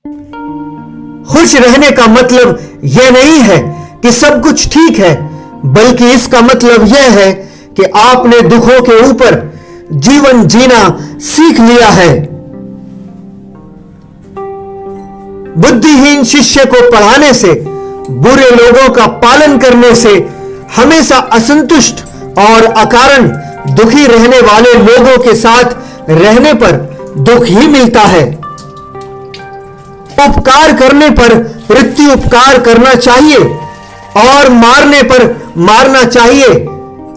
खुश रहने का मतलब यह नहीं है कि सब कुछ ठीक है, बल्कि इसका मतलब यह है कि आपने दुखों के ऊपर जीवन जीना सीख लिया है। बुद्धिहीन शिष्य को पढ़ाने से, बुरे लोगों का पालन करने से, हमेशा असंतुष्ट और अकारण दुखी रहने वाले लोगों के साथ रहने पर दुख ही मिलता है। उपकार करने पर प्रति उपकार करना चाहिए और मारने पर मारना चाहिए,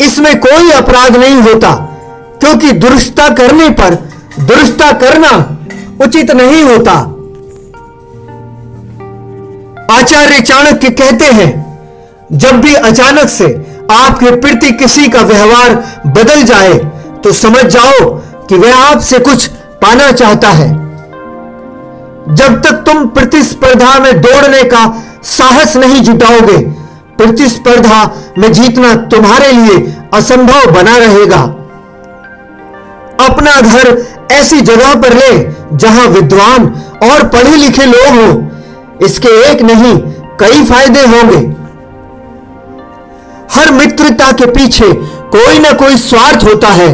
इसमें कोई अपराध नहीं होता, क्योंकि दुष्टता करने पर दुष्टता करना उचित नहीं होता। आचार्य चाणक्य कहते हैं, जब भी अचानक से आपके प्रति किसी का व्यवहार बदल जाए तो समझ जाओ कि वह आपसे कुछ पाना चाहता है। जब तक तुम प्रतिस्पर्धा में दौड़ने का साहस नहीं जुटाओगे, प्रतिस्पर्धा में जीतना तुम्हारे लिए असंभव बना रहेगा। अपना घर ऐसी जगह पर ले जहां विद्वान और पढ़े लिखे लोग हों, इसके एक नहीं कई फायदे होंगे। हर मित्रता के पीछे कोई ना कोई स्वार्थ होता है,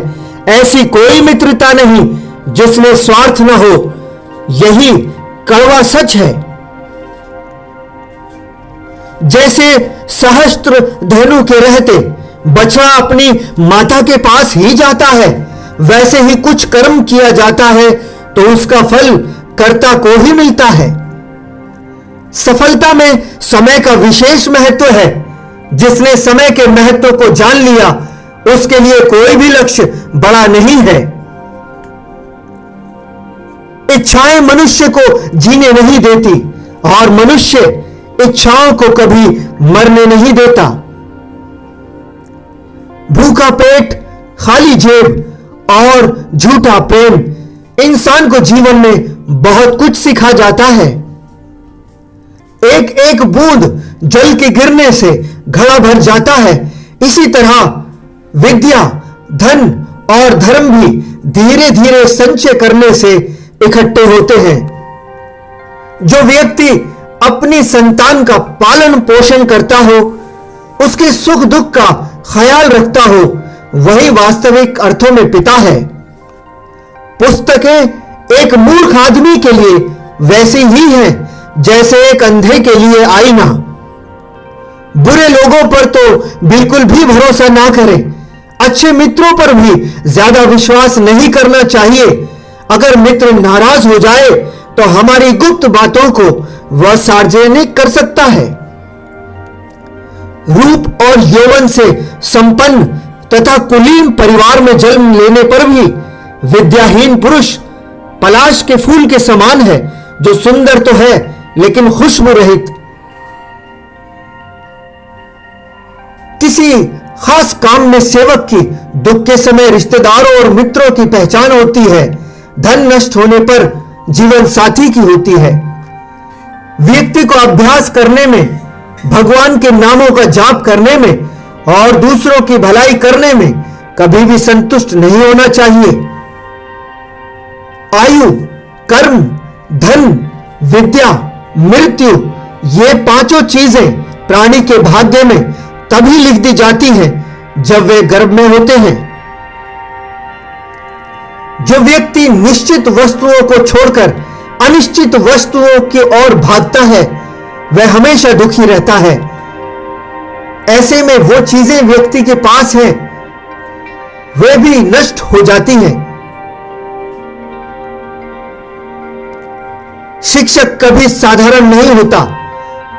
ऐसी कोई मित्रता नहीं जिसमें स्वार्थ न हो, यही कड़वा सच है। जैसे सहस्त्र धेनु के रहते बछड़ा अपनी माता के पास ही जाता है, वैसे ही कुछ कर्म किया जाता है तो उसका फल कर्ता को ही मिलता है। सफलता में समय का विशेष महत्व है। जिसने समय के महत्व को जान लिया, उसके लिए कोई भी लक्ष्य बड़ा नहीं है। इच्छाएं मनुष्य को जीने नहीं देती और मनुष्य इच्छाओं को कभी मरने नहीं देता। भूखा पेट, खाली जेब और झूठा प्रेम इंसान को जीवन में बहुत कुछ सिखा जाता है। एक एक बूंद जल के गिरने से घड़ा भर जाता है। इसी तरह विद्या, धन और धर्म भी धीरे धीरे संचय करने से इकट्ठे होते हैं। जो व्यक्ति अपनी संतान का पालन पोषण करता हो, उसके सुख दुख का ख्याल रखता हो, वही वास्तविक अर्थों में पिता है। पुस्तकें एक मूर्ख आदमी के लिए वैसी ही हैं जैसे एक अंधे के लिए आईना। बुरे लोगों पर तो बिल्कुल भी भरोसा ना करें। अच्छे मित्रों पर भी ज्यादा विश्वास नहीं करना चाहिए। अगर मित्र नाराज हो जाए तो हमारी गुप्त बातों को वह सार्वजनिक कर सकता है। रूप और यौवन से संपन्न तथा कुलीन परिवार में जन्म लेने पर भी विद्याहीन पुरुष पलाश के फूल के समान है, जो सुंदर तो है लेकिन खुशबू रहित। किसी खास काम में सेवक की दुख के समय रिश्तेदारों और मित्रों की पहचान होती है। धन नष्ट होने पर जीवन साथी की होती है। व्यक्ति को अभ्यास करने में, भगवान के नामों का जाप करने में और दूसरों की भलाई करने में कभी भी संतुष्ट नहीं होना चाहिए। आयु, कर्म, धन, विद्या, मृत्यु, ये पांचों चीजें प्राणी के भाग्य में तभी लिख दी जाती हैं जब वे गर्भ में होते हैं। जो व्यक्ति निश्चित वस्तुओं को छोड़कर अनिश्चित वस्तुओं की ओर भागता है, वह हमेशा दुखी रहता है। ऐसे में वो चीजें व्यक्ति के पास हैं, वे भी नष्ट हो जाती हैं। शिक्षक कभी साधारण नहीं होता।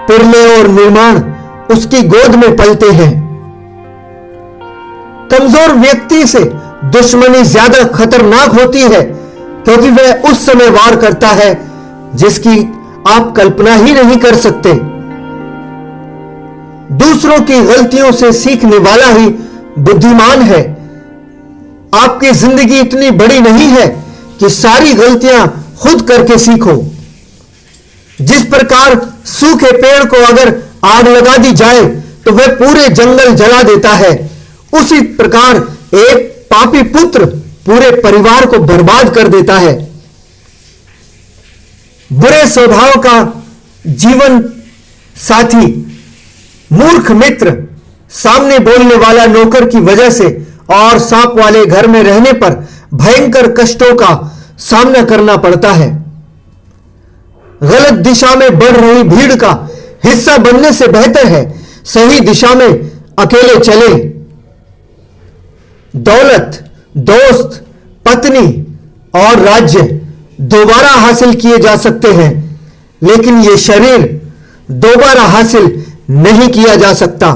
पिरले और निर्माण उसकी गोद में पलते हैं। कमजोर व्यक्ति से दुश्मनी ज्यादा खतरनाक होती है, क्योंकि वह उस समय वार करता है जिसकी आप कल्पना ही नहीं कर सकते। दूसरों की गलतियों से सीखने वाला ही बुद्धिमान है। आपकी जिंदगी इतनी बड़ी नहीं है कि सारी गलतियां खुद करके सीखो। जिस प्रकार सूखे पेड़ को अगर आग लगा दी जाए तो वह पूरे जंगल जला देता है, उसी प्रकार एक पापी पुत्र पूरे परिवार को बर्बाद कर देता है। बुरे स्वभाव का जीवन साथी, मूर्ख मित्र, सामने बोलने वाला नौकर की वजह से और सांप वाले घर में रहने पर भयंकर कष्टों का सामना करना पड़ता है। गलत दिशा में बढ़ रही भीड़ का हिस्सा बनने से बेहतर है सही दिशा में अकेले चले। दौलत, दोस्त, पत्नी और राज्य दोबारा हासिल किए जा सकते हैं, लेकिन यह शरीर दोबारा हासिल नहीं किया जा सकता।